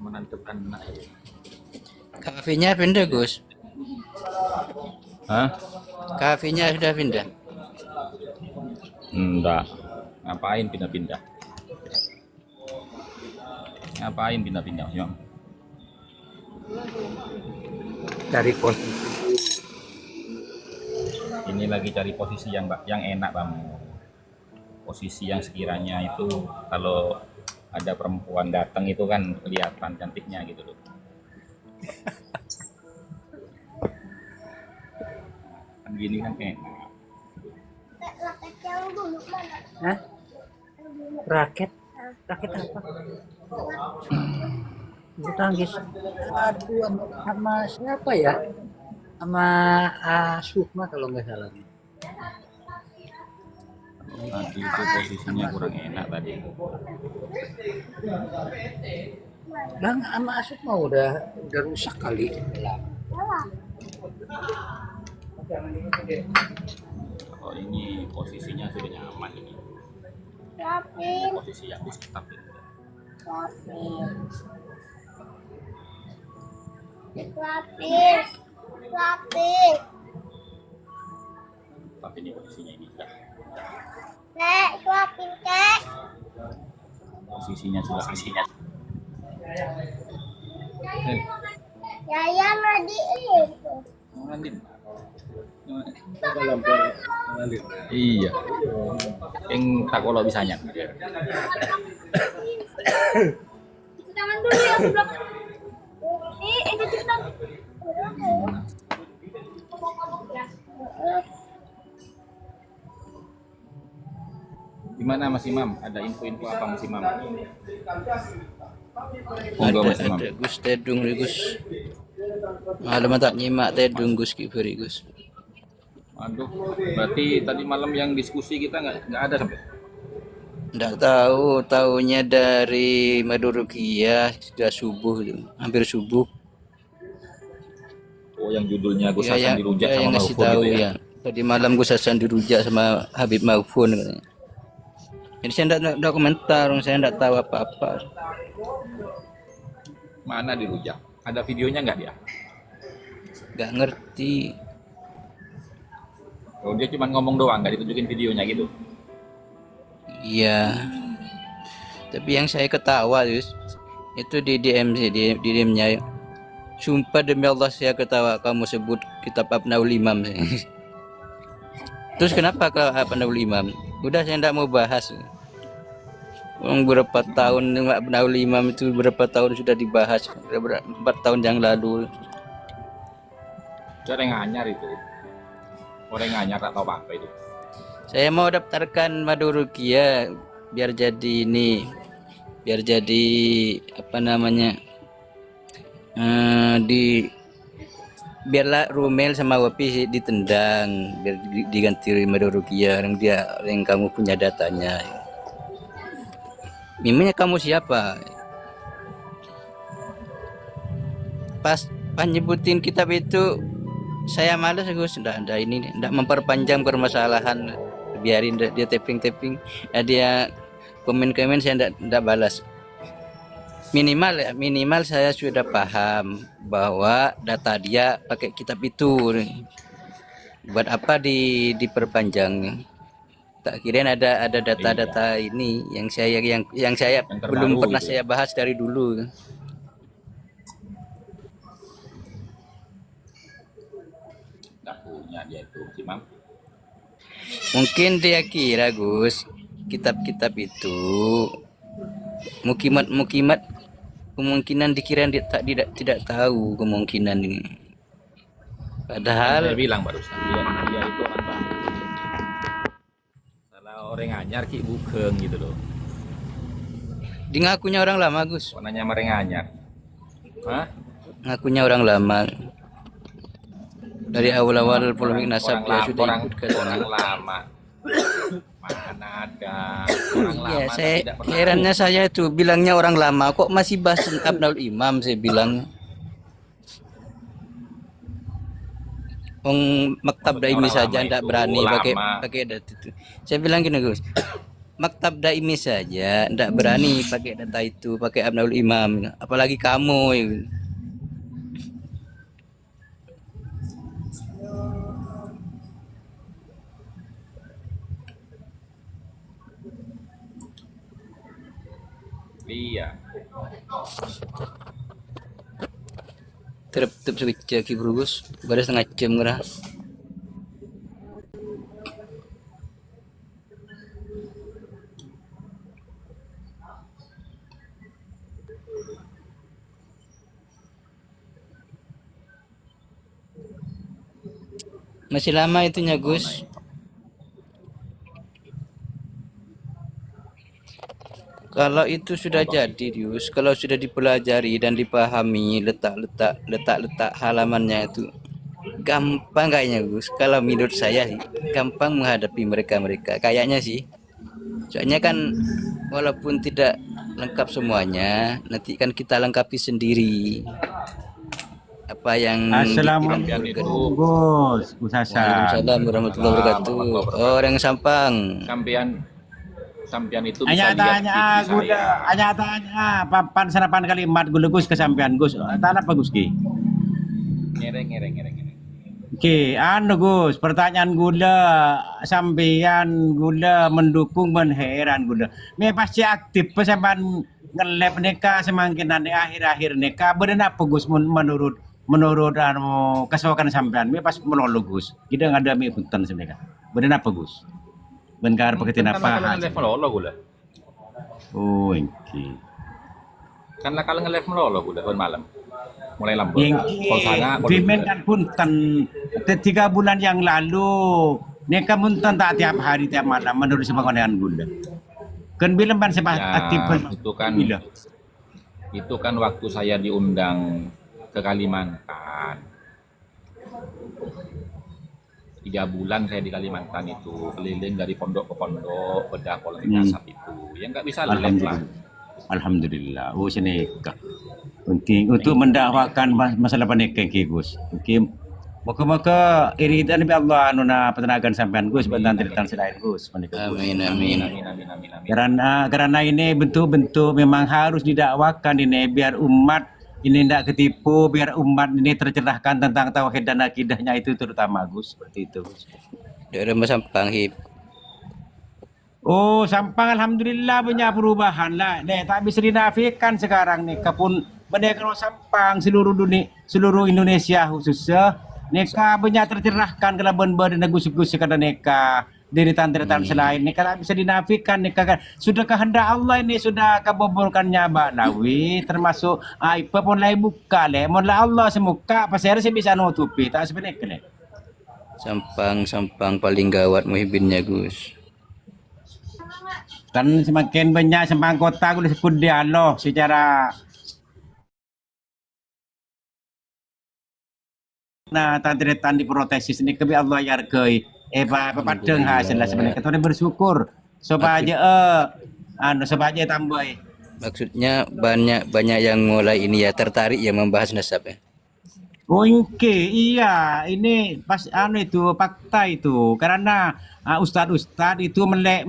menentukan air. Kafenya pindah, Gus. Hah? Kafenya sudah pindah. Enggak. Ngapain pindah-pindah? Ngapain pindah-pindah, Yong? Dari posisi. Ini lagi cari posisi yang enak, Bang. Posisi yang sekiranya itu kalau ada perempuan datang itu kan kelihatan cantiknya gitu loh. Kan gini kan enak. Hah? Raket? Raket apa? Bulu tangkis. Aduh, sama siapa ya? Sama Sukma kalau nggak salah. Tadi itu posisinya kurang enak tadi. Bang, sama Sukma udah rusak kali. Kalau ini posisinya sudah nyaman ini. Posisi yang disetap itu. Tapi ini posisinya ini sudah. Posisinya sudah posisinya. Yaya tadi itu. Ngandin. Iya. Yang tak kalau bisanya. Tangan dulu yang sebelah. Itu cepetan. Gimana Mas Imam? Ada info-info apa Mas Imam? Ada Gus Tedung Gus. Malam tak nyimak Tedung Gus Kiberi Gus. Aduh, berarti tadi malam yang diskusi kita nggak ada sampai? Nggak tahu, tahunya dari Madurukia sudah subuh, hampir subuh. Oh, yang judulnya Gus Ya, Hasan dirujak yang sama ngasih Mahfud tahu gitu ya? ya. Tadi malam Gus Hasan dirujak sama Habib Mahfud katanya. Jadi saya enggak komentar, saya enggak tahu apa-apa. Mana dirujak? Ada videonya nggak dia? Nggak ngerti. Oh, dia cuma ngomong doang, nggak ditunjukin videonya gitu? Iya. Tapi yang saya ketawa Gus, itu di DM sih, di DM-nya. Sumpah demi Allah saya ketawa kamu sebut kitab Abnaul Imam. Terus kenapa ke Abnaul Imam? Udah saya enggak mau bahas. Berapa tahun Abnaul Imam itu berapa tahun sudah dibahas? 4 tahun yang lalu. Itu orang nganyar itu. Orang nganyar atau apa itu? Saya mau daftarkan Madurukia biar jadi ini, biar jadi apa namanya? Biarlah Rumel sama Wapi ditendang biar diganti Madurukia yang kamu punya datanya. Memangnya kamu siapa? Pas nyebutin kitab itu saya malas Gus, enggak ini enggak memperpanjang permasalahan, biarin dia tapping dia komen saya enggak balas. Minimal saya sudah paham bahwa data dia pakai kitab itu. Buat apa diperpanjang? Tak kirain ada data-data ini yang saya belum pernah gitu saya bahas dari dulu. Nggak punya dia itu, Imam. Mungkin dia kira Gus, kitab-kitab itu mukimat kemungkinan dikira tidak tahu kemungkinan ini. Padahal saya bilang barusan dia itu orang baru. Salah orang nganyar ki bukan gitu loh. dia ngakunya orang lama Gus. Warnanya mereng nganyar. Hah? Ngakunya orang lama. Dari awal-awal polemik nasab dia sudah ikut ke sana. Orang lama. Mana ada orang lama. Iya, herannya saya itu bilangnya orang lama kok masih bahas Abnaul Imam, saya bilang. Maktab daimi saja tidak berani pakai dat itu. Saya bilang gini Gus, maktab daimi saja ndak berani pakai data itu, pakai Abnaul Imam, apalagi kamu. Iya. Tertutup sekejap Ki Brugus, baru setengah jam ngeras. Masih lama itunya Gus. Kalau itu sudah jadi, Gus, kalau sudah dipelajari dan dipahami letak-letak halamannya itu gampang kayaknya Gus. Kalau menurut saya sih gampang menghadapi mereka kayaknya sih. Soalnya kan walaupun tidak lengkap semuanya, nanti kan kita lengkapi sendiri apa yang Assalamualaikum Gus Hasan. Waalaikumsalam warahmatullahi wabarakatuh. Orang Sampang. Sampian itu Hanya bisa lihat tanya TV gula, saya. hanya tanya papan sarapan kalimat gula Gus kesampean Gus. Tanya apa Gus ki? Ngereng. Oke, anu Gus, pertanyaan gula sampean gula mendukung menheran gula. Me pasti aktif sampean ngelep neka semakin nanti akhir-akhir neka benar apa Gus menurut anu kesukaan sampean me pas menolong Gus. Kita ada me punten sebenarnya. Benar apa Gus? Benar pakai Kan apa? kalau nge-live melolo gula. Oh, oke. Kan kalau nge-live melolo gula kan malam. Mulai lambat. Yang Kalau sana Bimen kan punten 3 bulan yang lalu neka punten tak tiap hari tiap malam menurut sepengonehan bunda. Kan bilang pan sepak aktif ya, itu kan waktu saya diundang ke Kalimantan. 3 bulan saya di Kalimantan itu keliling dari pondok ke pondok bedah polemik nasab itu. Ya nggak bisa live lah. Alhamdulillah. Oh sini penting untuk mendakwakan masalah pernikahan Gus. Mungkin moga-moga iridan bi Allah nuna petenagan sampean Gus bantan tiritan selain Gus. Amin. Karena ini bentuk-bentuk memang harus didakwakan ini biar umat ini tidak ketipu, biar umat ini tercerahkan tentang tauhid dan akidahnya itu terutama Gus, seperti itu Gus. Daerah Sampang hip. Oh, Sampang alhamdulillah banyak perubahan lah. Nih, tak bisa dinafikan sekarang nih kepun menegro Sampang seluruh dunia, seluruh Indonesia khususnya neka banyak tercerahkan kalau benar dan gus-gus sekadar neka dari tantan selain neka tak bisa dinafikan neka kan sudah kehendak Allah ini sudah kabulkannya Ba'lawi termasuk apa pun lain buka le mulai Allah semuka pasal saya bisa nutupi tak sebenarnya Sampang paling gawat muhibinnya Gus. Kan semakin banyak Sampang kota gue disebut dialog secara tantretan diprotesis ini kebi Allah yargai padeng hasil sebenarnya kita bersyukur supaya supaya tambah Maksudnya banyak yang mulai ini ya tertarik ya membahas nasab ya. Oke, iya, ini pas itu fakta itu karena ustadz itu melek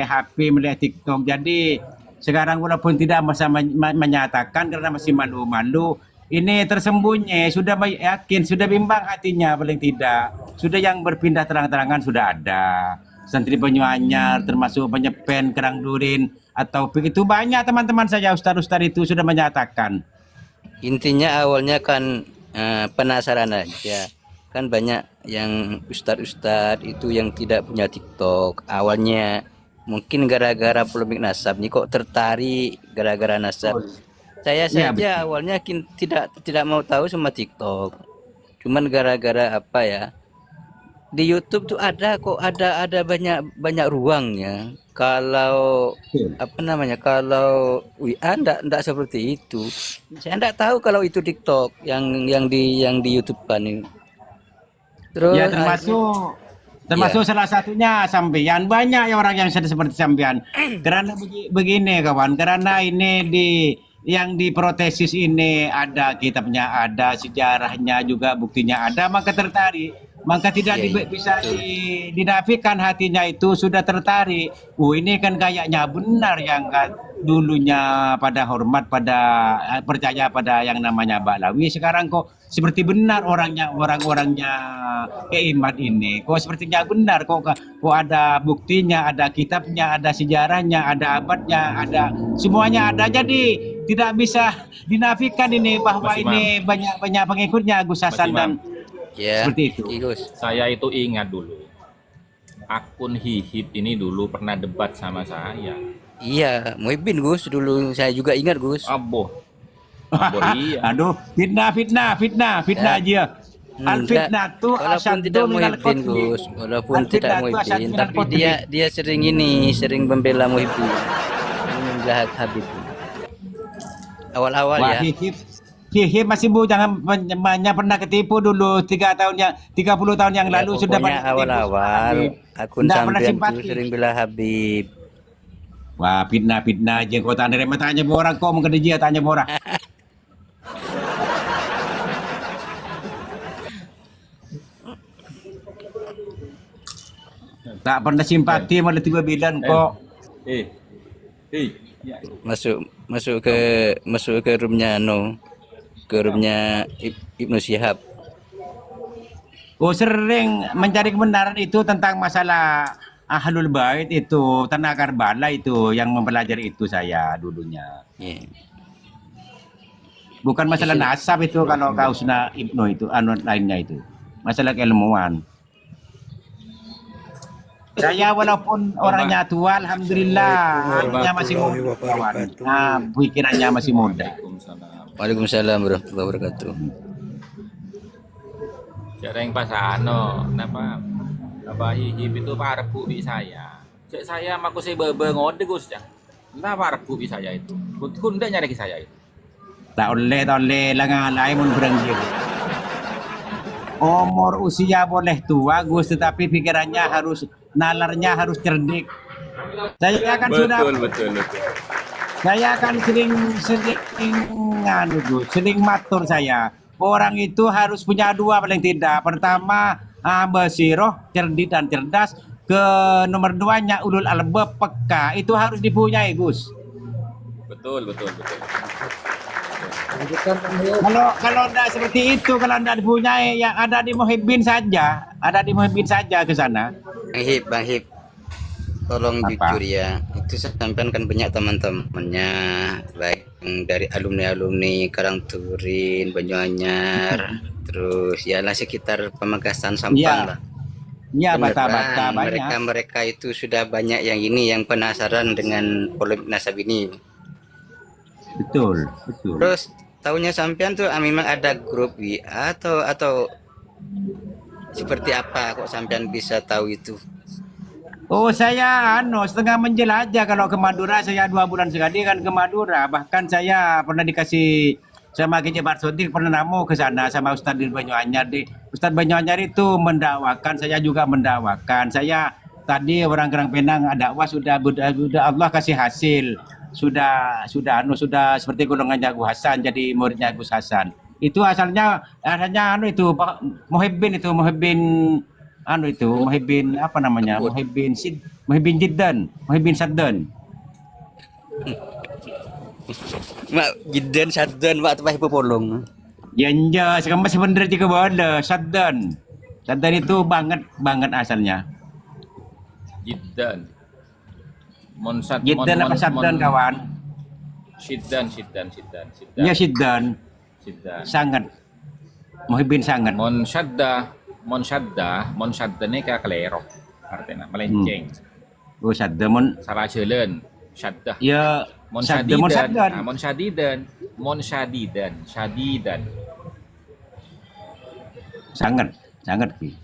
HP, melek TikTok. Jadi sekarang walaupun tidak masa menyatakan karena masih malu-malu, ini tersembunyi, sudah yakin, sudah bimbang hatinya paling tidak. Sudah yang berpindah terang-terangan sudah ada. Santri Banyuanyar termasuk penyepen Kerang Durin atau begitu banyak teman-teman saya ustadz itu sudah menyatakan. Intinya awalnya kan penasaran aja. Kan banyak yang ustadz itu yang tidak punya TikTok. Awalnya mungkin gara-gara polemik nasab nih kok tertarik gara-gara nasab. Saya saja Ya, awalnya tidak mau tahu sama TikTok. Cuman gara-gara apa ya? Di YouTube tuh ada banyak ruangnya. Kalau apa namanya? Kalau WA enggak seperti itu. Saya enggak tahu kalau itu TikTok yang di YouTube kan ini. Terus ya termasuk salah satunya sampean banyak ya orang yang seperti sampean. Karena begini kawan, karena ini yang diprotesis ini ada kitabnya, ada sejarahnya juga, buktinya ada, maka tertarik maka tidak Iya, iya, bisa betul. dinafikan hatinya itu sudah tertarik. Ini kan kayaknya benar yang dulunya pada hormat pada percaya pada yang namanya Baklawi, sekarang kok seperti benar orang-orangnya Keimat ini. Kok sepertinya benar, kok ada buktinya, ada kitabnya, ada sejarahnya, ada abadnya, ada semuanya ada. Jadi tidak bisa dinafikan ini bahwa Mas Imam, ini banyak pengikutnya Gus Mas Hasan dan Imam, Ya, seperti itu. Gus. saya itu ingat dulu akun Hihib ini dulu pernah debat sama saya. Iya, Muhyiddin Gus dulu saya juga ingat Gus. Aboh, aboh iya. Aduh, fitnah Ya, aja. Al enggak. fitnah tu Walaupun asyaddu tidak minal Muhyiddin qatli. Gus, walaupun Al tidak fitnah tu asyaddu Muhyiddin, minal tapi qatli. dia sering membela Muhyiddin, membela Habib. Awal-awal Wah, ya. Hihib masih bu, jangan banyak pernah ketipu dulu 30 tahun yang Ya lalu sudah pokoknya banyak ketipu. awal-awal akun Tidak pernah sampean simpati. tuh sering bela Habib. Wah, fitnah aja kau tanya tanya orang kau mengkena dia tanya orang. Tak pernah simpati malah tiba bilang kok. Eh, ya. Masuk ke roomnya ke roomnya Ibnu Syihab. Oh, sering mencari kebenaran itu tentang masalah Ahlul Bait itu, Tanah Karbala itu yang mempelajari itu saya dulunya. Iya. Bukan masalah nasab itu kalau kau sudah Ibnu itu, anu lainnya itu. Masalah keilmuan. Saya walaupun orangnya tua, alhamdulillah, anunya masih muda, kawan. Nah, pikirannya masih muda. Waalaikumsalam. Waalaikumsalam warahmatullahi wabarakatuh. Cara yang pas napa Hihib itu parep bu bi saya. Cek saya maku saya ngode Gus ya. Lah parep bu bi saya itu. Kun ndak nyari ke saya itu. Tak oleh langalai mun berenggi. Umur usia boleh tua, Gus, tetapi pikirannya harus, nalarnya harus cerdik. Saya kan sudah, betul. saya kan sering nganu Gus, sering matur saya. Orang itu harus punya dua paling tidak. Pertama, basiroh, cerdik dan cerdas. Ke nomor duanya ulul albab, peka. Itu harus dipunyai, Gus. Betul. Kalau tidak seperti itu, kalau tidak dipunyai, yang ada di Muhyiddin saja, ke sana. Bang Hib, tolong Apa? jujur ya. Itu sampean kan banyak teman-temannya, baik yang dari alumni Karangturin, Banyuanyar, terus ya lah sekitar Pamekasan Sampang Iya. lah. Ya, Beneran, bata-bata banyak. mereka itu sudah banyak yang penasaran dengan polemik nasab ini. Betul. Terus tahunya sampean tuh memang ada grup WA atau seperti apa kok sampean bisa tahu itu? Oh, saya setengah menjelajah kalau ke Madura. Saya 2 bulan sekali kan ke Madura. Bahkan saya pernah dikasih sama Kiai Barsodik, pernah namu ke sana sama Ustadz di Banyuanyar. Ustadz Banyuanyar itu mendakwakan, saya juga mendakwakan. Saya tadi orang Kerang Penang dakwah sudah Allah kasih hasil. Sudah seperti golongannya Gus Hasan, jadi muridnya Gus Hasan. Itu asalnya itu Pak Muhyiddin apa namanya? Muhyiddin Jiddan, Muhyiddin Saddan. Mak Jidan Saddan Mak Tepah Polong. Ya, sekarang sebenarnya juga boleh Saddan. Saddan itu banget asalnya. Jiddan Jiddan apa Saddan kawan? Siddan. Ya Siddan, sangat. Muhyiddin sangat. Mon syadda ini kayak kelerok artinya melenceng. Oh Saddan, Salah jalan syaddah. ya Mon Saddan. syadidan. Sangat Ki.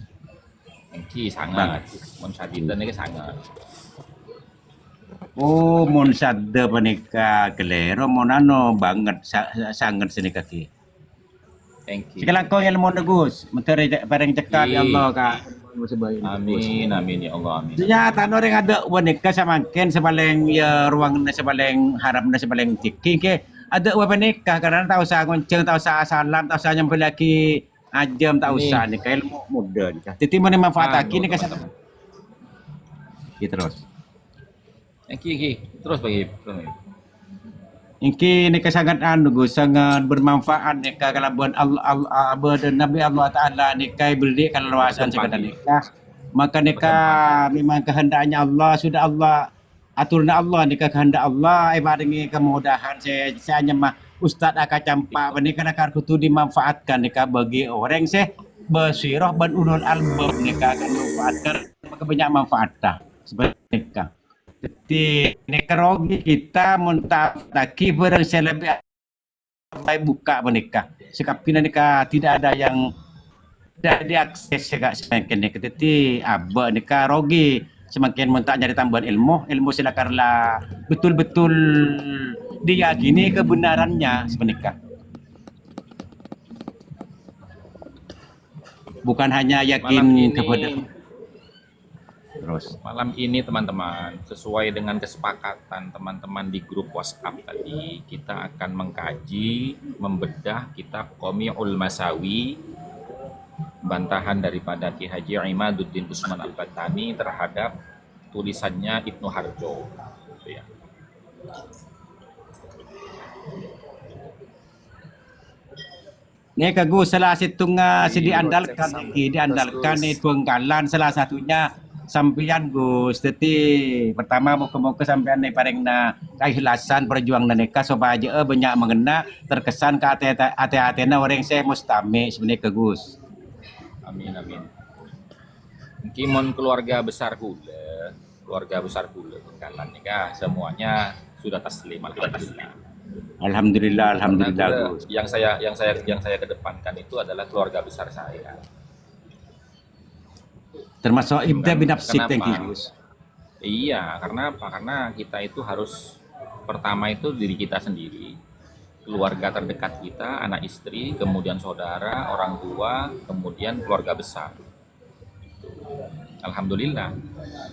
Ki sangat. Mon syadidan ini sangat. Oh, mon sadda panika kelero mon banget sangat sini kaki. Thank you. Sekarang kau yang mau negus, menteri bareng cekal ya Allah kak. Amin ya Allah amin. Ternyata orang ada wanita semakin sebaling ya ruang na sebaling harap na sebaling tiking ke ada wanita karena tahu sa ngonceng tahu sa salam tahu sa nyampe lagi Ajam tak Ini. usah nih kayak ilmu muda nih. Titi mana manfaat Anu, aki nih kasih. teman-teman. Kita terus. Ki. Terus bagi. Iki nih sangat sangat bermanfaat nih kalau buat Allah dan Nabi Allah Taala nih kai beri keleluasan sekadar nikah. Maka nikah memang kehendaknya Allah, sudah Allah aturna Allah nikah kehendak Allah ibaratnya kemudahan saya hanya mah Ustadz akan campak nikah akan kutu dimanfaatkan nikah bagi orang saya bersirah dan ulul albab nikah akan manfaatkan maka banyak manfaatnya seperti nikah. Jadi nikah rogi kita mentaki barang saya lebih buka menikah. Sekapina nikah tidak ada yang tidak diakses semakin nikah. Jadi abah nikah rogi semakin mentak nyari tambahan ilmu silakanlah betul-betul diyakini kebenarannya semenikah. Bukan hanya yakin kepada terus. Malam ini teman-teman, sesuai dengan kesepakatan teman-teman di grup WhatsApp tadi, kita akan mengkaji, membedah kitab Qomi'ul Masawi, bantahan daripada Ki Haji Imaduddin Usman Al-Battani terhadap tulisannya Ibnu Harjo. Gitu ya. Ini kagu salah satu diandalkan itu penggalan salah satunya sampian Gus. Jadi pertama muka-muka sampean nih parengna keikhlasan perjuangan neka supaya banyak mengena terkesan ke hati-hatina orang saya mustami sebenarnya ke Gus. Amin. Mungkin keluarga besar kula Bengkalan nikah semuanya sudah taslim Alhamdulillah Karena Gus. yang saya kedepankan itu adalah keluarga besar saya. Termasuk ibda bin nafsik Kenapa? thank you Gus. Iya, karena apa? Karena kita itu harus pertama itu diri kita sendiri, keluarga terdekat kita, anak istri, kemudian saudara, orang tua, kemudian keluarga besar. Alhamdulillah.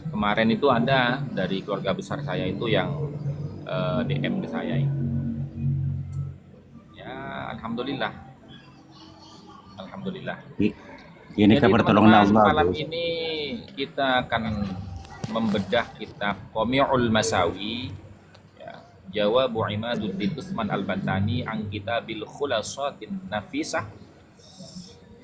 Kemarin itu ada dari keluarga besar saya itu yang DM ke saya. Ya, alhamdulillah. Ini Jadi kabar pertolongan teman-teman, Allah malam Gus. ini kita akan membedah kitab Qomi'ul Masawi ya, Jawabu Imaduddin Usman Al-Battani an Kitabil Khulasatin Nafisah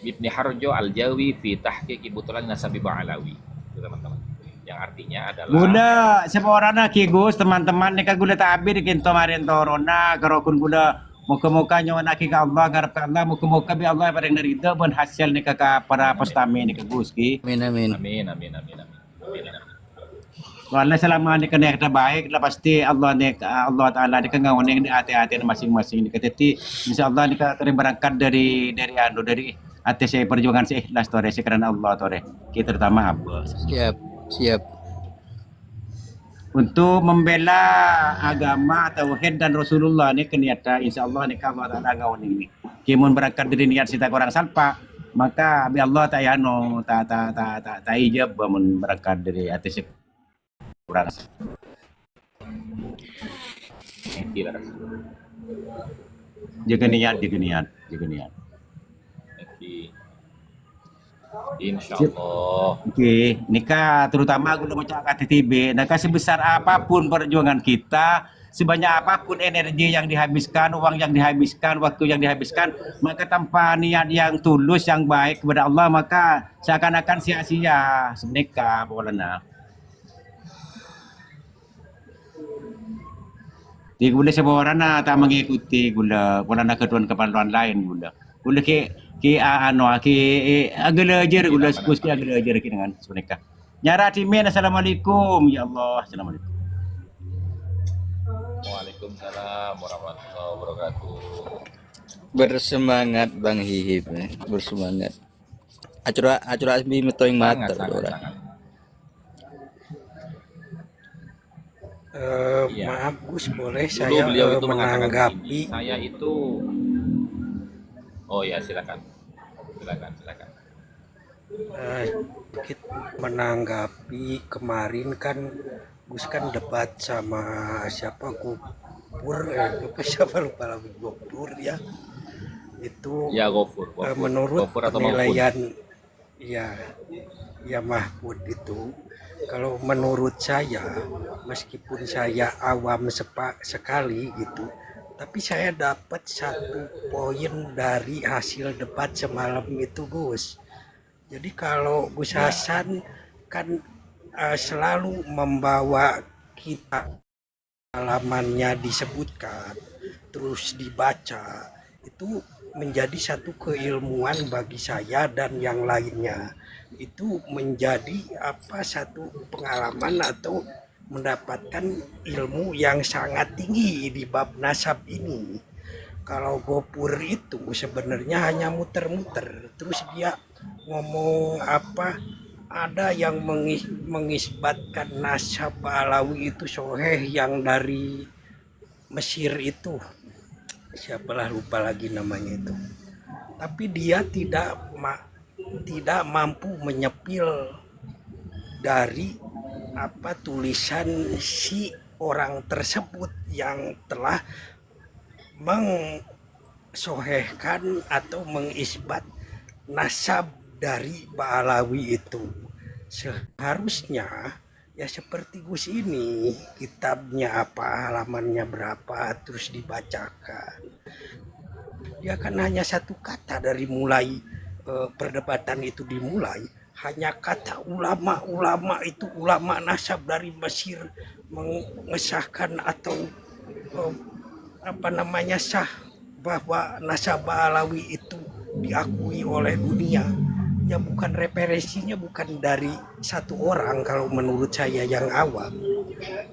Ibni Harjo Al-Jawi fi Tahqiqi Butulan Nasabi Ba'alawi. Itu teman-teman. Yang artinya adalah Gula seorang ki Gus teman-teman nika gula tabir kinto marin torona karokun gula muka-muka nyawa naki ka Allah ngarep ka Allah muka-muka bi Allah pareng narida ben hasil nika ka para pestami nika Gus ki. Amin. amin. Wala selama nika nek baik lah pasti Allah Taala nika ngawan yang di hati-hati masing-masing nika teti insyaallah nika berangkat dari hati saya perjuangan saya ikhlas tore karena Allah tore. Kita terutama Abah. Siap. Untuk membela agama tauhid dan Rasulullah ni keniata insyaallah ni kalau ada ngawan ini kimun berangkat dari niat sita orang salpa maka bi Allah ta yano ta ijab mun berangkat dari hati orang jaga niat Insyaallah. Oke, nikah terutama aku udah macam KTTB, nikah sebesar apapun perjuangan kita, sebanyak apapun energi yang dihabiskan, uang yang dihabiskan, waktu yang dihabiskan, maka tanpa niat yang tulus, yang baik kepada Allah, maka seakan-akan sia-sia semenikah, bolehna. Di gula sebuah orang tak mengikuti gula ketuan keperluan lain gula ki agalajer gula sekus ki agalajer ki dengan sebenarnya nyara timin assalamualaikum ya Allah assalamualaikum Waalaikumsalam warahmatullahi wabarakatuh. Bersemangat Bang Hihib, bersemangat. Acura asmi metoing mata orang. Iya. Maaf Gus, boleh Dulu saya beliau itu mengatakan menanggapi begini, saya itu oh ya silakan. sedikit menanggapi kemarin kan Gus kan debat sama siapa Gopur siapa lupa lagi Gopur ya itu Ya Ghafur, menurut Ghafur atau Mahfud. penilaian ya ya Mahfud itu, kalau menurut saya, meskipun saya awam sekali gitu, tapi saya dapat satu poin dari hasil debat semalam itu, Gus. Jadi kalau Gus Hasan kan selalu membawa kita, halamannya disebutkan terus dibaca, itu menjadi satu keilmuan bagi saya dan yang lainnya. Itu menjadi satu pengalaman atau mendapatkan ilmu yang sangat tinggi di bab nasab ini. Kalau Gopur itu sebenarnya hanya muter-muter, terus dia ngomong ada yang mengisbatkan nasab Alawi itu Soheh yang dari Mesir itu, siapalah lupa lagi namanya itu. Tapi dia tidak mampu menyepil dari tulisan si orang tersebut yang telah mengsohehkan atau mengisbat nasab dari Ba'alawi itu. Seharusnya ya seperti Gus ini, kitabnya halamannya berapa, terus dibacakan. Dia kan hanya satu kata dari mulai perdebatan itu dimulai, hanya kata ulama itu, ulama nasab dari Mesir mengesahkan atau sah bahwa nasab Alawi itu diakui oleh dunia. Ya bukan referensinya, bukan dari satu orang kalau menurut saya yang awam.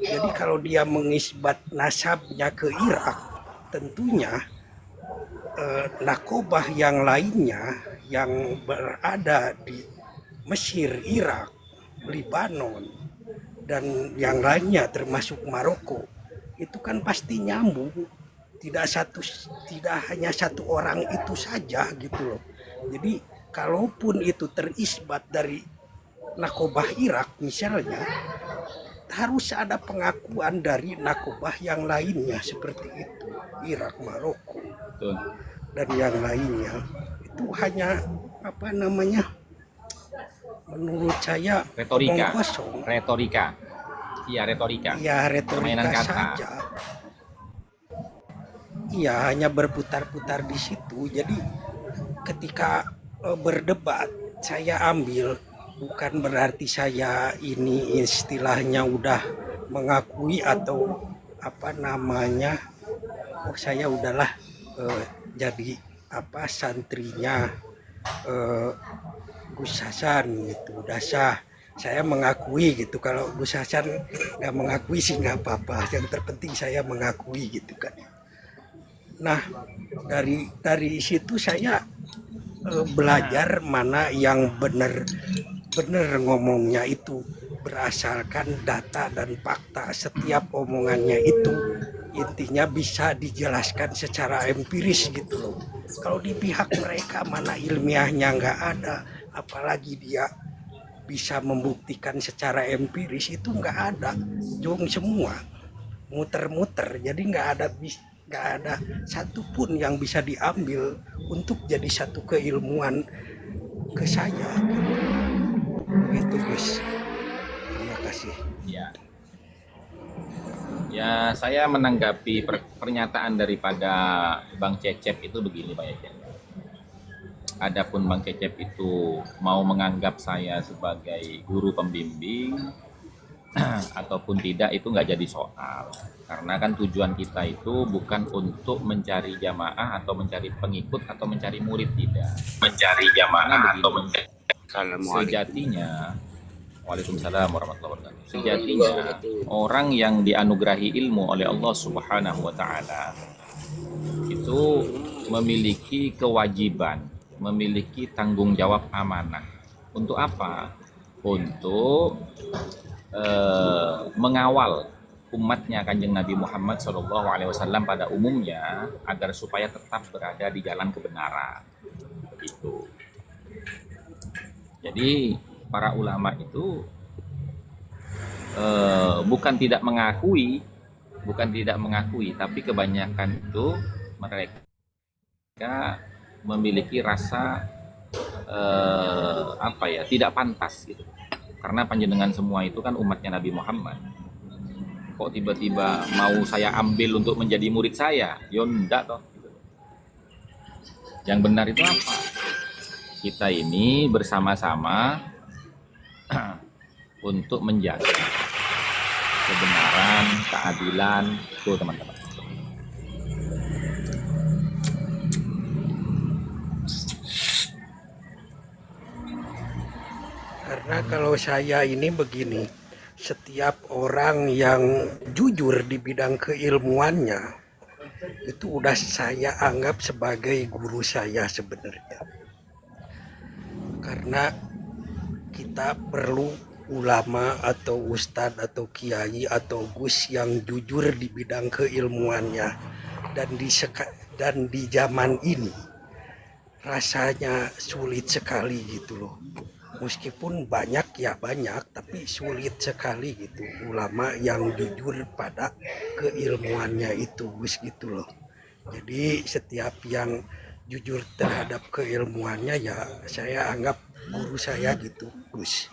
Jadi kalau dia mengisbat nasabnya ke Irak, tentunya nakobah yang lainnya yang berada di Mesir, Irak, Libanon, dan yang lainnya termasuk Maroko, itu kan pasti nyambung. Tidak hanya satu orang itu saja gitu loh. Jadi kalaupun itu terisbat dari nakobah Irak misalnya, harus ada pengakuan dari nakobah yang lainnya seperti itu, Irak, Maroko, Betul. dan yang lainnya. Itu hanya menurut saya Retorika. omong kosong. Retorika. Iya, retorika. Ya Permainan retorika kata. saja. Iya, hanya berputar-putar di situ. Jadi ketika berdebat, saya ambil, bukan berarti saya ini istilahnya udah mengakui atau saya udahlah jadi santrinya Gus Hasan gitu, udah sah. Saya mengakui gitu. Kalau Gus Hasan nggak mengakui sih nggak apa-apa. Yang terpenting saya mengakui gitu kan. Nah dari situ saya belajar mana yang benar ngomongnya itu berdasarkan data dan fakta. Setiap omongannya itu intinya bisa dijelaskan secara empiris gitu loh. Kalau di pihak mereka mana ilmiahnya nggak ada, apalagi dia bisa membuktikan secara empiris, itu nggak ada, jong semua, muter-muter. Jadi nggak ada satupun yang bisa diambil untuk jadi satu keilmuan ke saya. Itu Gus. Terima kasih. Ya, saya menanggapi pernyataan daripada Bang Cecep itu begini Pak Yacep. Adapun Bang Cecep itu mau menganggap saya sebagai guru pembimbing ataupun tidak, itu nggak jadi soal. Karena kan tujuan kita itu bukan untuk mencari jamaah atau mencari pengikut atau mencari murid, tidak. Mencari jamaah atau mencari. Sejatinya, Waalaikumsalam warahmatullahi wabarakatuh. Sejatinya orang yang dianugerahi ilmu oleh Allah Subhanahu wa taala itu memiliki kewajiban, memiliki tanggung jawab amanah. Untuk apa? Untuk mengawal umatnya Kanjeng Nabi Muhammad SAW pada umumnya agar supaya tetap berada di jalan kebenaran. Gitu. Jadi para ulama itu bukan tidak mengakui, tapi kebanyakan itu mereka memiliki rasa tidak pantas gitu. Karena panjenengan semua itu kan umatnya Nabi Muhammad. Kok tiba-tiba mau saya ambil untuk menjadi murid saya? Yo ndak toh. Yang benar itu apa? Kita ini bersama-sama untuk menjaga kebenaran, keadilan, tuh teman-teman. Karena kalau saya ini begini, setiap orang yang jujur di bidang keilmuannya itu udah saya anggap sebagai guru saya sebenarnya. Karena kita perlu ulama atau ustadz atau kiai atau gus yang jujur di bidang keilmuannya, dan di zaman ini rasanya sulit sekali gitu loh. Meskipun banyak ya banyak, tapi sulit sekali gitu ulama yang jujur pada keilmuannya itu Gus gitu loh. Jadi setiap yang jujur terhadap keilmuannya ya saya anggap guru saya gitu Gus.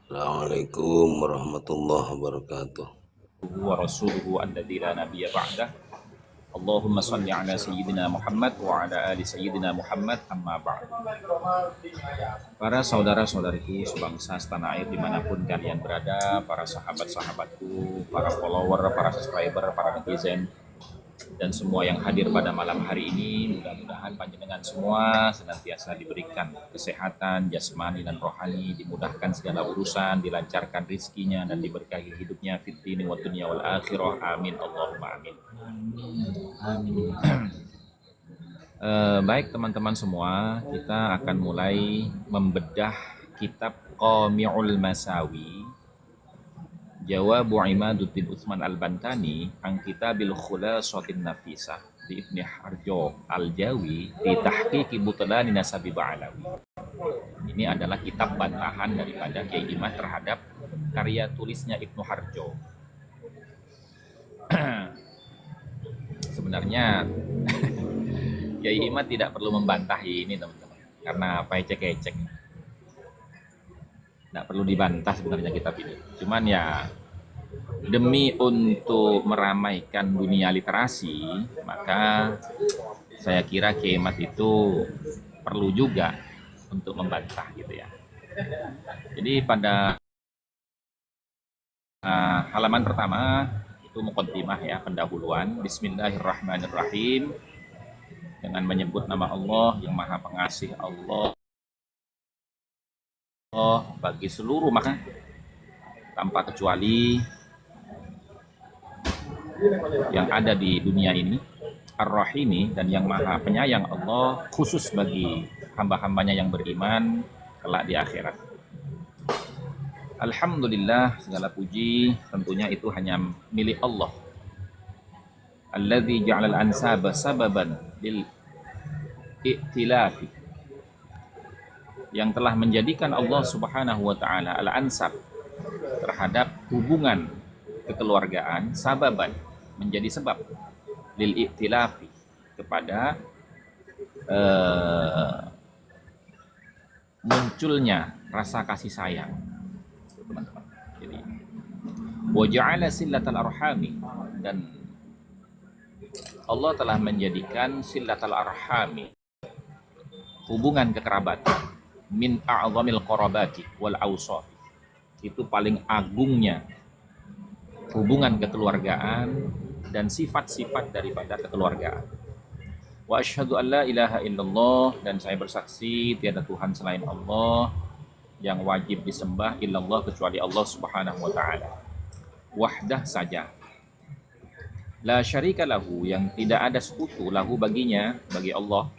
Assalamualaikum warahmatullahi wabarakatuh. Wa rasuluhu alladzi la nabiyya ba'dah. Allahumma shalli ala sayyidina Muhammad wa ala ali sayyidina Muhammad, amma ba'd. Para saudara-saudariku sebangsa setanah air dimanapun kalian berada, para sahabat-sahabatku, para follower, para subscriber, para netizen, dan semua yang hadir pada malam hari ini, mudah-mudahan panjenengan semua senantiasa diberikan kesehatan jasmani dan rohani, dimudahkan segala urusan, dilancarkan rizkinya, dan diberkahi hidupnya fid dini wa dunya wal akhirah. Amin Allahumma amin. Baik teman-teman semua, kita akan mulai membedah kitab Qami'ul Masawi Jawabu Imaduddin Utsman Al-Bantani an Kitabil Khulasatin Nafisah di Ibni Harjo Al-Jawi fi Tahqiqi Butlani Nasabi Ba'alawi. Ini adalah kitab bantahan daripada Kiai Imad terhadap karya tulisnya Ibnu Harjo. Sebenarnya Kiai Imad tidak perlu membantah ini teman-teman, karena apa ecek-ecek. Tidak perlu dibantah sebenarnya kitab ini. Cuman ya demi untuk meramaikan dunia literasi, maka saya kira Kiai Imad itu perlu juga untuk membantah gitu ya. Jadi pada halaman pertama itu muqaddimah ya, pendahuluan. Bismillahirrahmanirrahim. Dengan menyebut nama Allah yang Maha Pengasih, Allah bagi seluruh makhluk tanpa kecuali yang ada di dunia ini, Ar-Rahimi, dan yang Maha Penyayang Allah khusus bagi hamba-hambanya yang beriman kelak di akhirat. Alhamdulillah, segala puji tentunya itu hanya milik Allah. Alladzi ja'alal ansaba sababan lil i'tilafi, yang telah menjadikan Allah Subhanahu wa taala al-ansab terhadap hubungan kekeluargaan sababan, menjadi sebab lil i'tilafi, kepada munculnya rasa kasih sayang, teman-teman. Jadi wa ja'ala sillatal arhami, dan Allah telah menjadikan sillatal arhami, hubungan kekerabatan, min a'zamil qarabati wal awsaf, itu paling agungnya hubungan kekeluargaan dan sifat-sifat daripada kekeluargaan. Wa asyhadu an la ilaha illallah, dan saya bersaksi tiada Tuhan selain Allah yang wajib disembah illallah, kecuali Allah Subhanahu wa taala. Wahdah saja. La syarika lahu, yang tidak ada sekutu, lahu baginya, bagi Allah,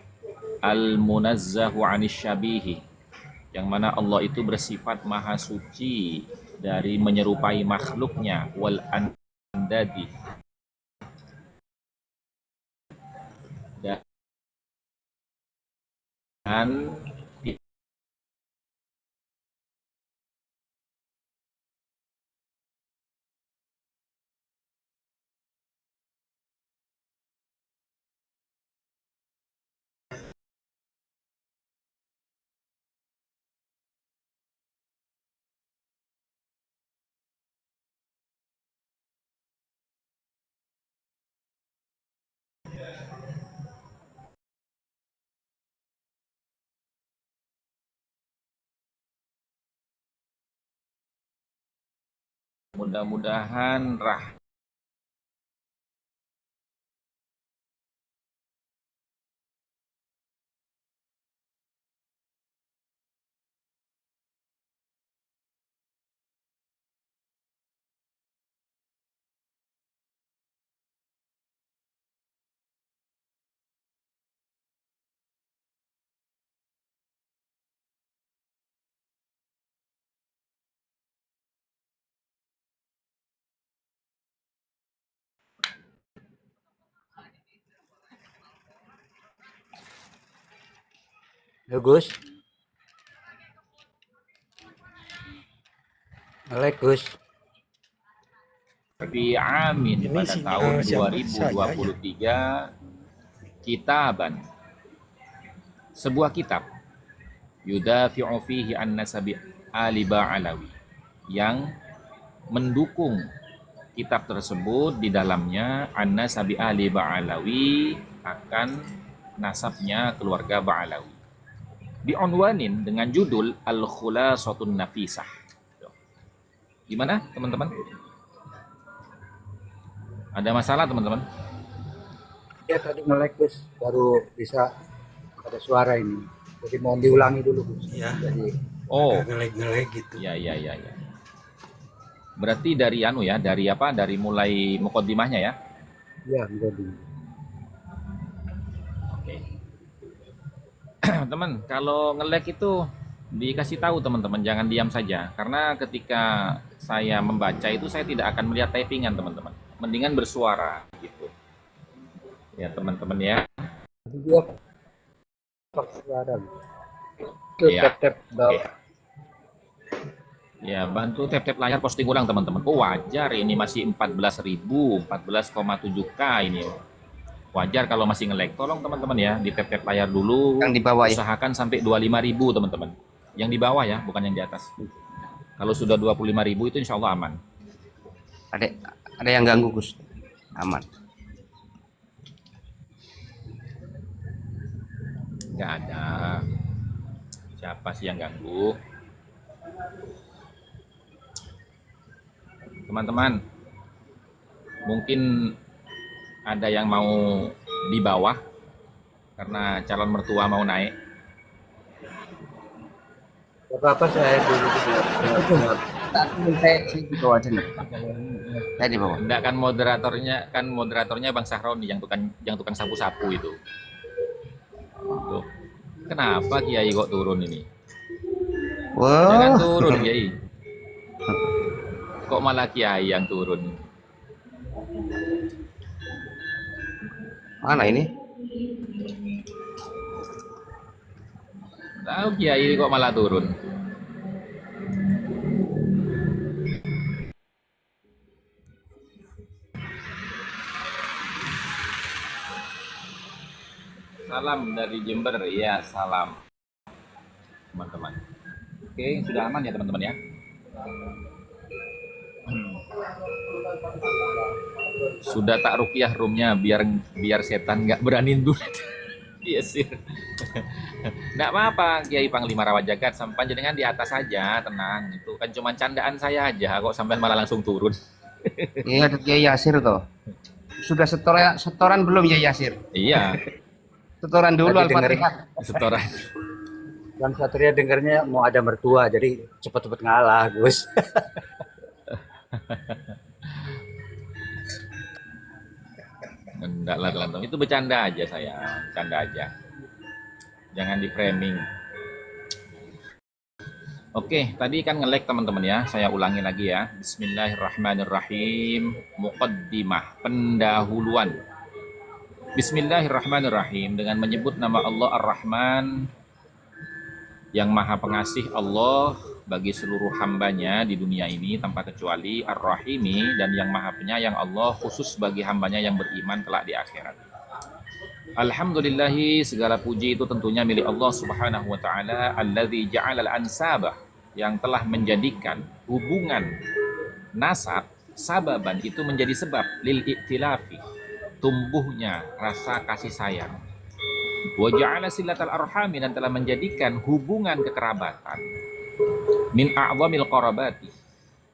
al munazzahu 'anis syabihi, yang mana Allah itu bersifat maha suci dari menyerupai makhluknya, wal andadi, dan mudah-mudahan Gus. Melek Gus. Fi amin Ini pada sinyal tahun siapa? 2023 kitaban, sebuah kitab, yudafi'u fihi an nasabi ali ba'alawi, yang mendukung kitab tersebut di dalamnya an nasabi ali ba'alawi, akan nasabnya keluarga Ba'alawi, diunwanin dengan judul Al-Khulasatun Nafisah. Gimana teman-teman? Ada masalah teman-teman? Ya tadi melek Gus, baru bisa ada suara ini. Jadi mohon diulangi dulu Gus. Ya, Jadi Oh, ngelek-ngelek gitu. ya. Berarti dari dari apa? Dari mulai mukaddimahnya ya. ya menjadi. Oke. Teman, kalau nge-lag itu dikasih tahu teman-teman, jangan diam saja. Karena ketika saya membaca itu saya tidak akan melihat typingan teman-teman. Mendingan bersuara gitu. Ya teman-teman ya. Jadi dia pakai suara. Iya. Tap Oke. Ya, bantu tap-tap layar posting ulang teman-teman. Oh, wajar ini masih 14.000, 14,7K ini. Wajar kalau masih nge-lag. Tolong teman-teman ya, di tap-tap layar dulu. Yang di bawah ya. Usahakan sampai 25.000 teman-teman. Yang di bawah ya, bukan yang di atas. Kalau sudah 25.000 itu insya Allah aman. Ada yang ganggu Gus. Aman. Nggak ada. Siapa sih yang ganggu? Teman-teman, mungkin ada yang mau di bawah karena calon mertua mau naik. Apa saya dulu Saya di bawah sini. Saya di bawah. Enggak, kan moderatornya Bang Sahroni yang tukang sapu-sapu itu. Tuh. Kenapa Kiai kok turun ini? Jangan Wow. turun Kiai. Kok malah Kiai yang turun? Mana ini? Tahu Kiai kok malah turun? Salam dari Jember, ya salam teman-teman. Oke, sudah aman ya teman-teman ya. Sudah tak rukiah roomnya biar setan nggak berani dulu. Iya sih. Nggak apa-apa Kiai Panglima Rawajagat, sampai jenengan di atas saja, tenang. Itu kan cuma candaan saya aja, kok sampai malah langsung turun. Iya, ada Kiai Yasir tuh. Sudah setoran belum ya Yasir? Iya, Setoran dulu Tadi Al-Fatihah. setoran. Bang Satria dengarnya mau ada mertua, jadi cepet-cepet ngalah Gus. Enggak lah teman-teman, itu bercanda aja saya, bercanda aja. Jangan di framing. Oke, tadi kan nge-lag teman-teman ya. Saya ulangi lagi ya. Bismillahirrahmanirrahim. Muqaddimah, pendahuluan. Bismillahirrahmanirrahim, dengan menyebut nama Allah Ar-Rahman, yang maha pengasih Allah bagi seluruh hambanya di dunia ini tanpa kecuali, Ar-Rahimi, dan yang maha penyayang Allah khusus bagi hambanya yang beriman kelak di akhirat. Alhamdulillahi, segala puji itu tentunya milik Allah Subhanahu wa taala, alladzi ja'alal ansabah, yang telah menjadikan hubungan nasab sababan itu menjadi sebab lil iktilafi, tumbuhnya rasa kasih sayang. Wa ja'ala silatal arhami, dan telah menjadikan hubungan kekerabatan min a'zamil qarabati,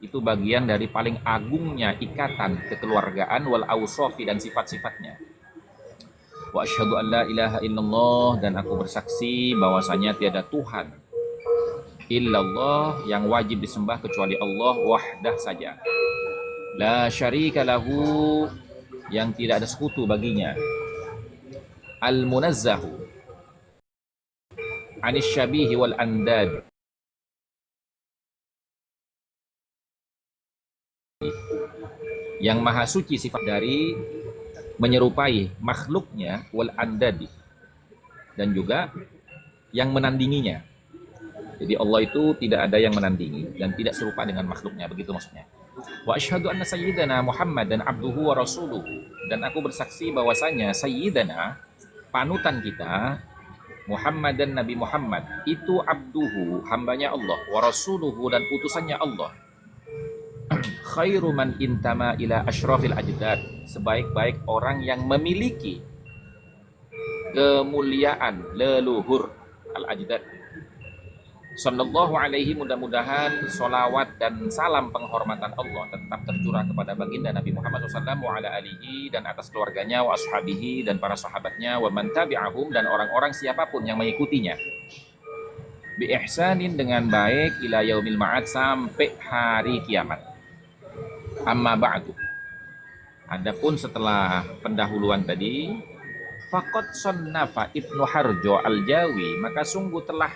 itu bagian dari paling agungnya ikatan kekeluargaan, wal awsafi, dan sifat-sifatnya. Wa asyhadu an la ilaha illallah, dan aku bersaksi bahwasanya tiada Tuhan illallah, yang wajib disembah kecuali Allah wahdah saja. La syarika lahu, yang tidak ada sekutu baginya. Al munazzahu anis syabihi wal andad, yang maha suci sifat dari menyerupai makhluknya, wal andadi, dan juga yang menandinginya. Jadi Allah itu tidak ada yang menandingi dan tidak serupa dengan makhluknya, begitu maksudnya. Wa asyhadu anna sayyidana Muhammad dan abduhu wa rasuluhu, dan aku bersaksi bahwasanya sayyidana, panutan kita, Muhammad dan Nabi Muhammad itu abduhu, hambanya Allah, wa rasuluhu, dan utusannya Allah. Khairu man intama ila asyrafil ajdad, sebaik-baik orang yang memiliki kemuliaan leluhur, al ajdad. Sallallahu alaihi, mudah-mudahan solawat dan salam penghormatan Allah tetap tercurah kepada baginda Nabi Muhammad SAW, wa ala alihi, dan atas keluarganya, wa ashabihi, dan para sahabatnya, wa man tabi'ahum, dan orang-orang siapapun yang mengikutinya, bi ihsanin, dengan baik, ila yaumil ma'ad, sampai hari kiamat. Amma ba'du, adapun setelah pendahuluan tadi, faqad sannafa Ibnu Harjo Al-Jawi, maka sungguh telah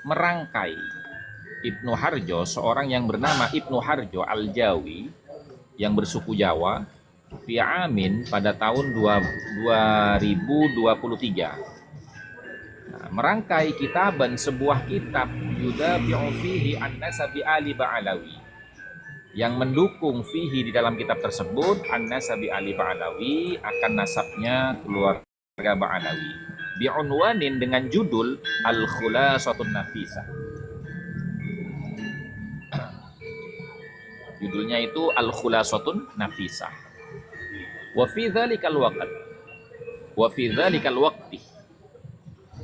merangkai Ibnu Harjo, seorang yang bernama Ibnu Harjo Al-Jawi yang bersuku Jawa, fi amin, pada tahun 2023, merangkai kitaban, sebuah kitab, yudafi'u fihi an-nasabi ali Ba'alawi, yang mendukung fihi, di dalam kitab tersebut, an-nasabi ali Ba'alawi, akan nasabnya keluarga Ba'alawi, bi'unwanin, dengan judul Al-Khulasatun Nafisah. Judulnya itu Al-Khulasatun Nafisah. Wa fi dzalikal waqti,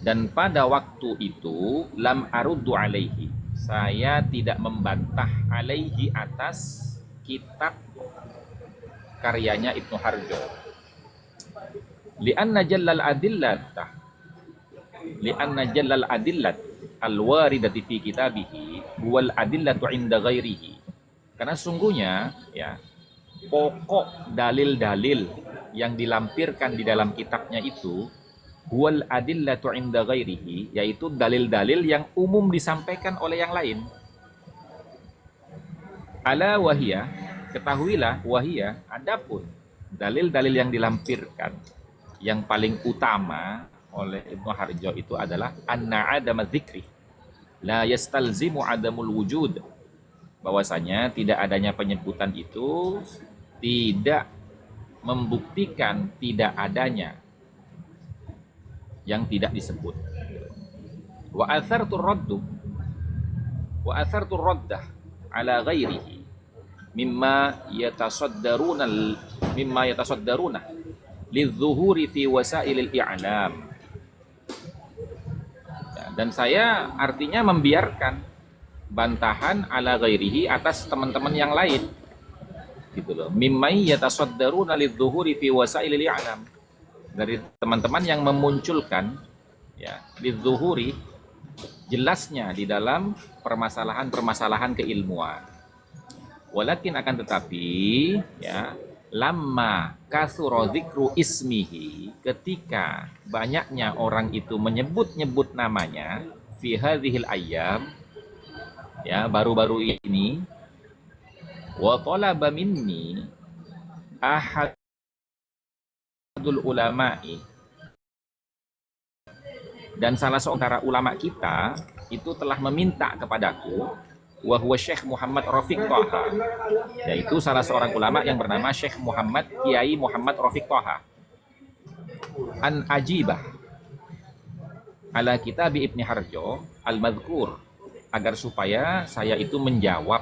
dan pada waktu itu, lam aruddu alaihi, saya tidak membantah, alaihi, atas kitab karyanya Ibnu Harjo. Li'anna jallal adillat al-waridati fi kitabihi huwal adillatu inda ghairihi, karena sungguhnya ya, pokok dalil-dalil yang dilampirkan di dalam kitabnya itu, huwal adillatu inda ghairihi, yaitu dalil-dalil yang umum disampaikan oleh yang lain. Ala wahiyah, ketahuilah, wahiyah, adapun dalil-dalil yang dilampirkan yang paling utama oleh Ibnu Harjo itu adalah anna adama dzikri la yastalzimu adamul wujud, bahwasanya tidak adanya penyebutan itu tidak membuktikan tidak adanya yang tidak disebut. Wa athartu raddah ala ghairihi mimma yatasaddaruna lidzuhuri fi wasailil i'lam. Dan saya artinya membiarkan bantahan ala ghairihi, atas teman-teman yang lain, gitu loh. Mimma yatasaddaruna lidzuhuri fi wasailil i'lam, dari teman-teman yang memunculkan ya lidzuhuri, jelasnya di dalam permasalahan-permasalahan keilmuan. Walakin, akan tetapi ya, lamma kasura dzikru ismihi, ketika banyaknya orang itu menyebut-nyebut namanya, fi hadhil ayyam, ya baru-baru ini, wa talaba minni ahadul ulama'i, dan salah seorang ulama kita itu telah meminta kepadaku, wa huwa Syekh Muhammad Rafiq Thaha, yaitu salah seorang ulama yang bernama Syekh Muhammad Kiai Muhammad Rafiq Thaha, an ajibah ala kitab Ibni Harjo al-madhkur, agar supaya saya itu menjawab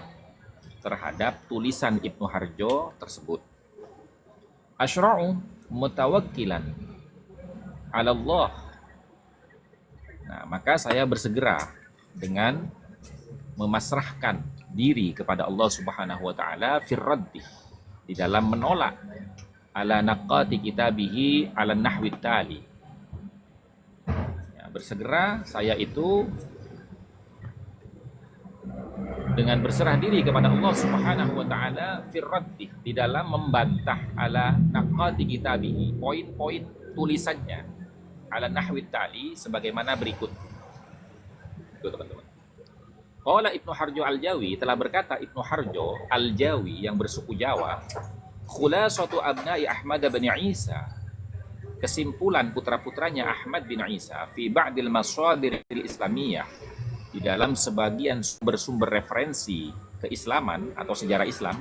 terhadap tulisan Ibnu Harjo tersebut. Asyra'u mutawakkilan ala Allah. Nah, maka saya bersegera dengan memasrahkan diri kepada Allah Subhanahu wa taala firraddi, di dalam menolak ala naqati kitabihi ala nahwi tali. Ya, bersegera saya itu dengan berserah diri kepada Allah Subhanahu wa taala firraddi, di dalam membantah ala naqati kitabihi, poin-poin tulisannya ala nahwi tali, sebagaimana berikut. Itu teman-teman. Qala Ibnu Harjo Al-Jawi, telah berkata Ibnu Harjo Al-Jawi yang bersuku Jawa, khulasatu abna'i Ahmad bin Isa, kesimpulan putra-putranya Ahmad bin Isa, fi ba'dil masadir islamiyah, di dalam sebagian sumber-sumber referensi keislaman atau sejarah Islam.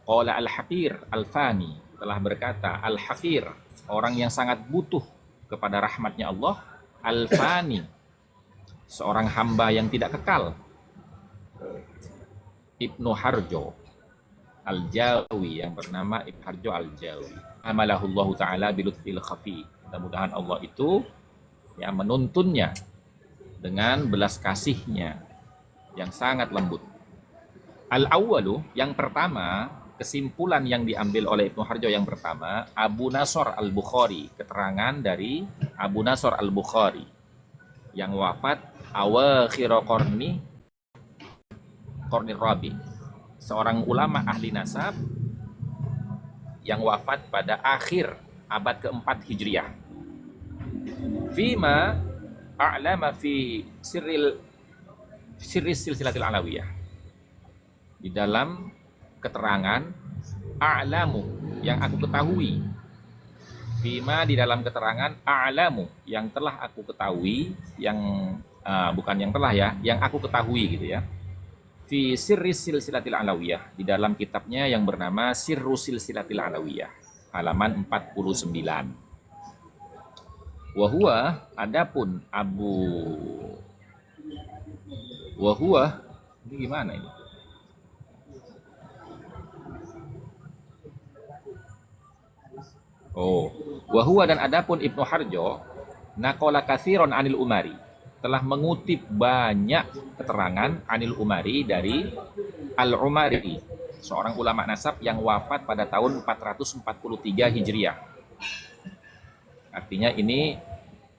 Qala Al-Haqir Al-Fani, telah berkata Al-Haqir, orang yang sangat butuh kepada rahmatnya Allah, Al-Fani, seorang hamba yang tidak kekal. Ibnu Harjo Al-Jawi yang bernama Ibnu Harjo Al-Jawi, amalahullah ta'ala bilutfil khafi, mudah-mudahan Allah itu yang menuntunnya dengan belas kasihnya yang sangat lembut. Al-awwalu, yang pertama, kesimpulan yang diambil oleh Ibnu Harjo yang pertama, Abu Nasr Al-Bukhari, keterangan dari Abu Nasr Al-Bukhari yang wafat awakhir qarni Rabi, seorang ulama ahli nasab yang wafat pada akhir abad keempat Hijriah. Fima a'lama fi sirri silsilatil alawiyah, di dalam keterangan a'lamu, yang aku ketahui, fima, di dalam keterangan a'lamu, yang telah aku ketahui, yang bukan yang telah ya, yang aku ketahui gitu ya, fi sirri silsilatil alawiyah, di dalam kitabnya yang bernama Sirru Silsilatil Alawiyah, halaman 49. Wahuwa, adapun wahuwa, ini gimana ini? Oh, wahuwa, dan adapun Ibnu Harjo naqala katsiron anil Umari, telah mengutip banyak keterangan anil Umari, dari Al-Umari, seorang ulama nasab yang wafat pada tahun 443 Hijriah. Artinya ini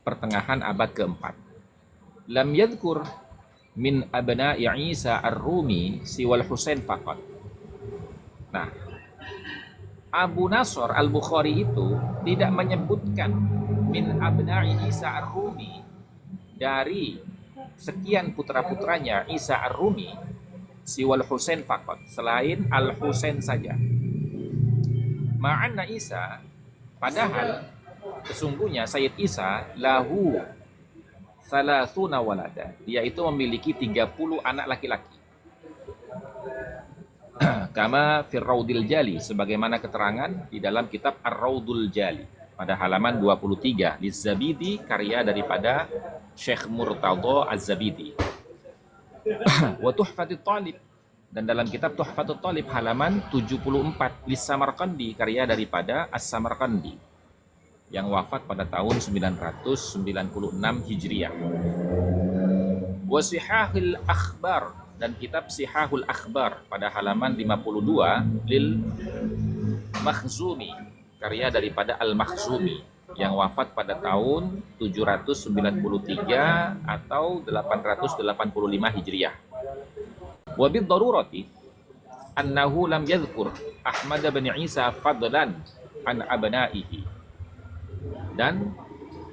pertengahan abad keempat. Lam yadhkur min abna'i Isa Ar-Rumi siwal Husain faqat. Nah, Abu Nasr Al-Bukhari itu tidak menyebutkan min abna'i Isa Ar-Rumi, dari sekian putra-putranya Isa Ar-Rumi, siwal Husain faqat, selain Al-Husain saja. Ma'anna Isa, padahal sesungguhnya Sayyid Isa lahu salasuna walada, dia itu memiliki 30 anak laki-laki. Kama Firraudil Jali, sebagaimana keterangan di dalam kitab Ar-Raudul Jali pada halaman 23, di Zabidi, karya daripada Syekh Murtadha Az-Zabidi. Wa Tuhfatut Talib, dan dalam kitab Tuhfatut Talib halaman 74, di Samarqandi, karya daripada As-Samarqandi yang wafat pada tahun 996 Hijriah. Wa Sihahul Akhbar, dan kitab Sihahul Akhbar pada halaman 52, lil Makhzumi, karya daripada Al-Makhzumi yang wafat pada tahun 793 atau 885 Hijriah. Wa bid darurati annahu lam yadhkur Ahmad bin Isa fadlan an abnaihi, dan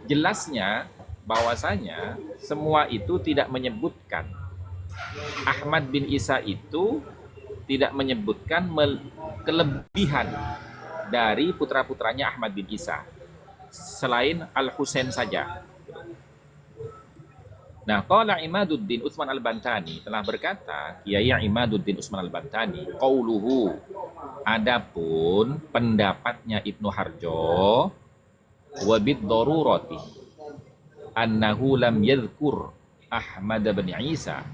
jelasnya bahwasanya semua itu tidak menyebutkan Ahmad bin Isa itu tidak menyebutkan kelebihan dari putra-putranya Ahmad bin Isa selain Al-Husain saja. Nah, qala Imaduddin Utsman Al-Bantani telah berkata, Kiai Imaduddin Utsman Al-Bantani, qauluhu, adapun pendapatnya Ibnu Harjo, wa bid darurati annahu lam yadhkur Ahmad bin Isa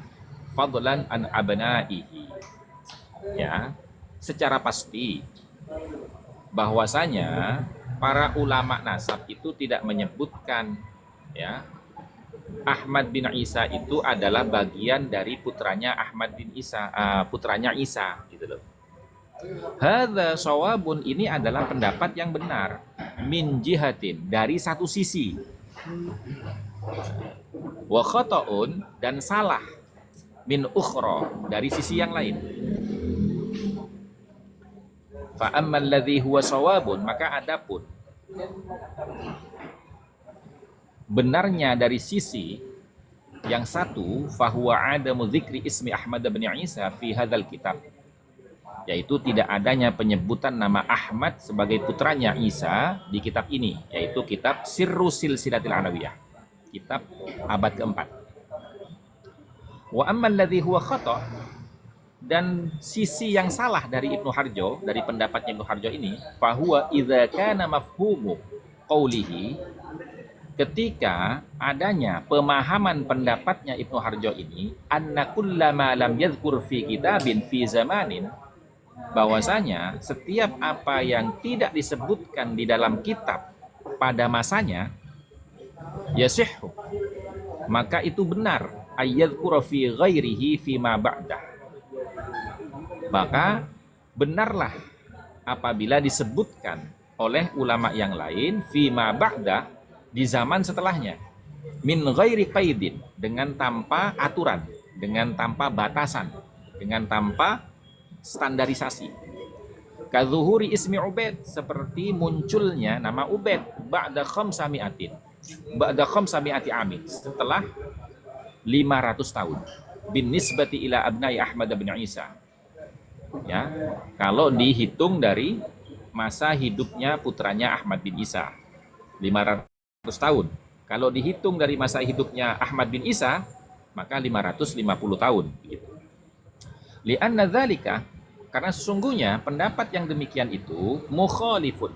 fadlan an abnaihi. Ya, secara pasti bahwasanya para ulama nasab itu tidak menyebutkan, ya, Ahmad bin Isa itu adalah bagian dari putranya Ahmad bin Isa, putranya Isa, gitu loh. Hadza shawabun, ini adalah pendapat yang benar, min jihatin, dari satu sisi, wa khata'un, dan salah, min ukhra, dari sisi yang lain. Fa ammal ladzi huwa shawabun, maka adapun benarnya dari sisi yang satu, fahuwa adamu dzikri ismi Ahmad bin Isa fi hadzal kitab, yaitu tidak adanya penyebutan nama Ahmad sebagai putranya Isa di kitab ini, yaitu kitab Sirru Silsilatil Alawiyah, kitab abad keempat. Wa ammal ladzi huwa khata', dan sisi yang salah dari Ibnu Harjo, dari pendapatnya Ibnu Harjo ini, fahuwa idza kana mafhumu qaulihi, ketika adanya pemahaman pendapatnya Ibnu Harjo ini, anna kullama lam yadhkur fi kitabin fi zamanin, bahwasanya setiap apa yang tidak disebutkan di dalam kitab pada masanya, yasihhu, maka itu benar, ayyadhkura fi ghairihi fi ma ba'dah, maka benarlah apabila disebutkan oleh ulama yang lain fi ma ba'dah, di zaman setelahnya, min ghairi qaidin, dengan tanpa aturan, dengan tanpa batasan, dengan tanpa standarisasi. Kadzuhuri ismi Ubaid, seperti munculnya nama Ubaid ba'da khamsami'atin, ba'da khamsami'ati amin, setelah 500 tahun, bin nisbati ila abnai Ahmad bin Isa. Ya, kalau dihitung dari masa hidupnya putranya Ahmad bin Isa, 500 tahun. Kalau dihitung dari masa hidupnya Ahmad bin Isa, maka 550 tahun. Li'anna dzalika, karena sesungguhnya pendapat yang demikian itu mukhalifun,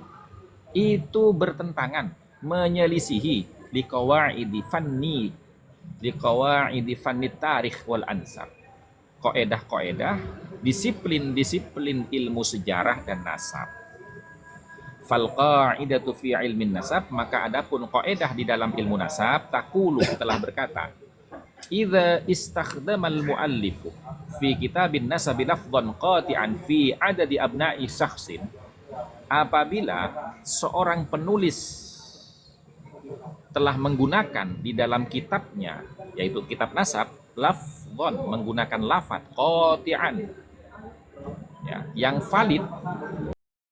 itu bertentangan, menyelisihi liqawaidi fanni tarikh wal ansab, qaedah-qaedah, disiplin-disiplin ilmu sejarah dan nasab. Fal qa'idatu fi ilmin nasab, maka adapun qaedah di dalam ilmu nasab, taqulu, telah berkata, idza istakhdamal muallifu fi kitabin nasabi lafdhan qati'an fi adadi abna'i syakhsin, apabila seorang penulis telah menggunakan di dalam kitabnya, yaitu kitab nasab, lafdhan, menggunakan lafadz qati'an, ya, yang valid